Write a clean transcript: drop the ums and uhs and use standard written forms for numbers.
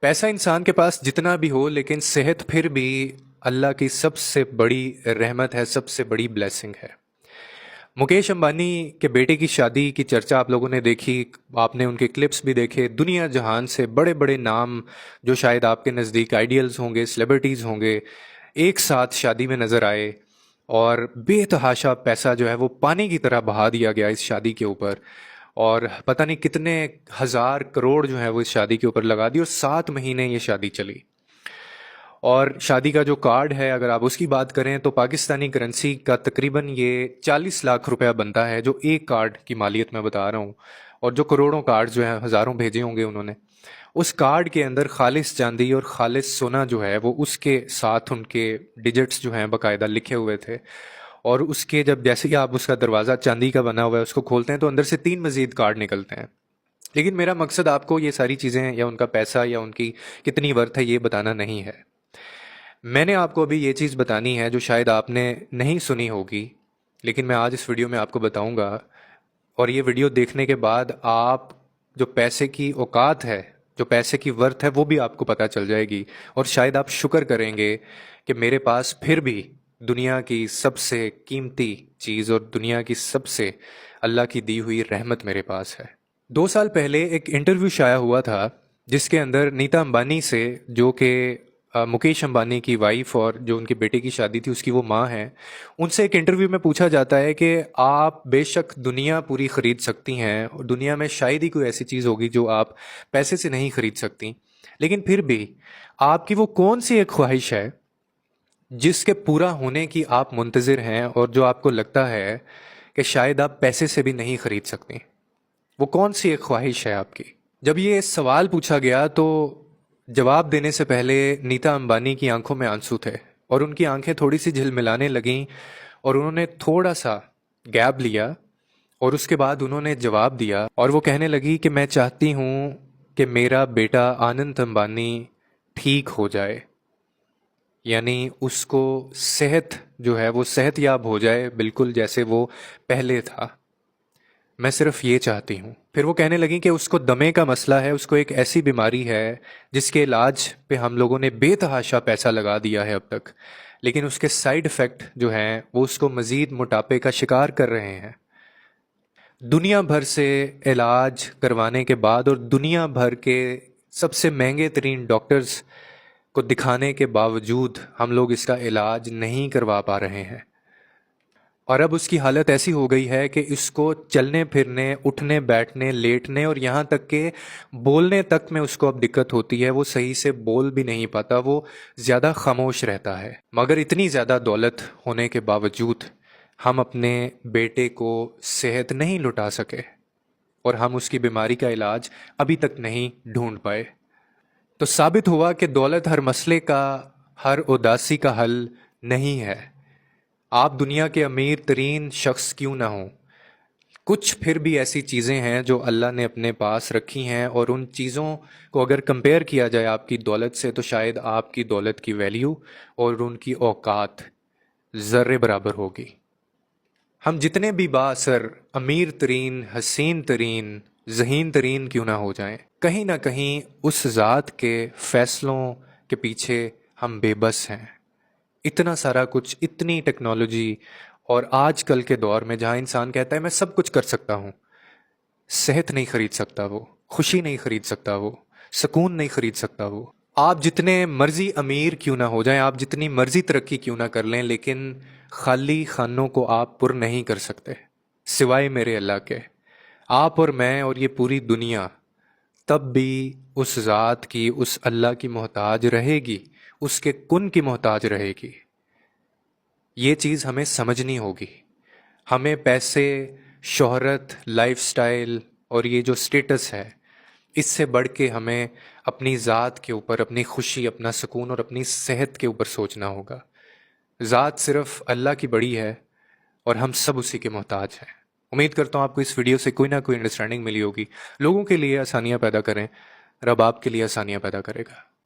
पैसा इंसान के पास जितना भी हो, लेकिन सेहत फिर भी अल्लाह की सबसे बड़ी रहमत है, सबसे बड़ी ब्लेसिंग है। मुकेश अंबानी के बेटे की शादी की चर्चा आप लोगों ने देखी, आपने उनके क्लिप्स भी देखे। दुनिया जहान से बड़े बड़े नाम जो शायद आपके नज़दीक आइडियल्स होंगे, सेलिब्रिटीज़ होंगे, एक साथ शादी में नज़र आए और बेतहाशा पैसा जो है वो पानी की तरह बहा दिया गया इस शादी के ऊपर। और पता नहीं कितने हज़ार करोड़ जो है वो इस शादी के ऊपर लगा दी और 7 महीने ये शादी चली। और शादी का जो कार्ड है, अगर आप उसकी बात करें तो पाकिस्तानी करेंसी का तकरीबन ये 40 लाख रुपया बनता है, जो एक कार्ड की मालियत मैं बता रहा हूँ। और जो करोड़ों कार्ड जो हैं, हज़ारों भेजे होंगे उन्होंने, उस कार्ड के अंदर खालिस चांदी और खालिस सोना जो है वो उसके साथ उनके डिजिट्स जो हैं बाकायदा लिखे हुए थे। और उसके जब जैसे ही आप उसका दरवाज़ा चांदी का बना हुआ है उसको खोलते हैं तो अंदर से 3 मज़ीद कार्ड निकलते हैं। लेकिन मेरा मकसद आपको ये सारी चीज़ें या उनका पैसा या उनकी कितनी वर्थ है ये बताना नहीं है। मैंने आपको अभी ये चीज़ बतानी है जो शायद आपने नहीं सुनी होगी, लेकिन मैं आज इस वीडियो में आपको बताऊंगा। और ये वीडियो देखने के बाद आप जो पैसे की औकात है, जो पैसे की वर्थ है, वो भी आपको पता चल जाएगी। और शायद आप शुक्र करेंगे कि मेरे पास फिर भी दुनिया की सबसे कीमती चीज़ और दुनिया की सबसे अल्लाह की दी हुई रहमत मेरे पास है। 2 साल पहले एक इंटरव्यू शाया हुआ था जिसके अंदर नीता अंबानी से, जो कि मुकेश अंबानी की वाइफ और जो उनके बेटे की शादी थी उसकी वो माँ हैं, उनसे एक इंटरव्यू में पूछा जाता है कि आप बेशक दुनिया पूरी ख़रीद सकती हैं और दुनिया में शायद ही कोई ऐसी चीज़ होगी जो आप पैसे से नहीं ख़रीद सकती, लेकिन फिर भी आपकी वो कौन सी एक ख्वाहिश है जिसके पूरा होने की आप मुंतज़िर हैं और जो आपको लगता है कि शायद आप पैसे से भी नहीं ख़रीद सकती। वो कौन सी एक ख्वाहिश है आपकी? जब ये सवाल पूछा गया तो जवाब देने से पहले नीता अंबानी की आंखों में आंसू थे और उनकी आंखें थोड़ी सी झिलमिलाने लगीं और उन्होंने थोड़ा सा गैप लिया और उसके बाद उन्होंने जवाब दिया और वो कहने लगी कि मैं चाहती हूँ कि मेरा बेटा आनंद अंबानी ठीक हो जाए, यानी उसको सेहत जो है वो सेहतयाब हो जाए, बिल्कुल जैसे वो पहले था। मैं सिर्फ ये चाहती हूँ। फिर वो कहने लगी कि उसको दमे का मसला है, उसको एक ऐसी बीमारी है जिसके इलाज पे हम लोगों ने बेतहाशा पैसा लगा दिया है अब तक, लेकिन उसके साइड इफ़ेक्ट जो हैं वो उसको मज़ीद मोटापे का शिकार कर रहे हैं। दुनिया भर से इलाज करवाने के बाद और दुनिया भर के सबसे महंगे तरीन डॉक्टर्स को दिखाने के बावजूद हम लोग इसका इलाज नहीं करवा पा रहे हैं। और अब उसकी हालत ऐसी हो गई है कि इसको चलने फिरने, उठने बैठने, लेटने और यहाँ तक के बोलने तक में उसको अब दिक्कत होती है। वो सही से बोल भी नहीं पाता, वो ज़्यादा खामोश रहता है। मगर इतनी ज़्यादा दौलत होने के बावजूद हम अपने बेटे को सेहत नहीं लुटा सके और हम उसकी बीमारी का इलाज अभी तक नहीं ढूंढ पाए। तो साबित हुआ कि दौलत हर मसले का, हर उदासी का हल नहीं है। आप दुनिया के अमीर तरीन शख्स क्यों ना हों, कुछ फिर भी ऐसी चीज़ें हैं जो अल्लाह ने अपने पास रखी हैं और उन चीज़ों को अगर कंपेयर किया जाए आपकी दौलत से तो शायद आपकी दौलत की वैल्यू और उनकी औकात ज़र्रे बराबर होगी। हम जितने भी बाअसर, अमीर तरीन, हसीन तरीन, ज़हीन तरीन क्यों ना हो जाएं, कहीं ना कहीं उस ज़ात के फ़ैसलों के पीछे हम बेबस हैं। इतना सारा कुछ, इतनी टेक्नोलॉजी, और आजकल के दौर में जहाँ इंसान कहता है मैं सब कुछ कर सकता हूँ, सेहत नहीं खरीद सकता वो, खुशी नहीं खरीद सकता वो, सुकून नहीं खरीद सकता वो। आप जितने मर्जी अमीर क्यों ना हो जाएं, आप जितनी मर्जी तरक्की क्यों ना कर लें, लेकिन खाली खानों को आप पुर नहीं कर सकते सिवाय मेरे अल्लाह के। आप और मैं और ये पूरी दुनिया तब भी उस ज़ात की, उस अल्लाह की मोहताज रहेगी, उसके कुन की मोहताज रहेगी। ये चीज़ हमें समझनी होगी। हमें पैसे, शोहरत, लाइफस्टाइल और ये जो स्टेटस है, इससे बढ़ के हमें अपनी ज़ात के ऊपर, अपनी खुशी, अपना सुकून और अपनी सेहत के ऊपर सोचना होगा। ज़ात सिर्फ अल्लाह की बड़ी है और हम सब उसी के मोहताज हैं। उम्मीद करता हूँ आपको इस वीडियो से कोई ना कोई अंडरस्टैंडिंग मिली होगी। लोगों के लिए आसानियाँ पैदा करें, रब आपके लिए आसानियाँ पैदा करेगा।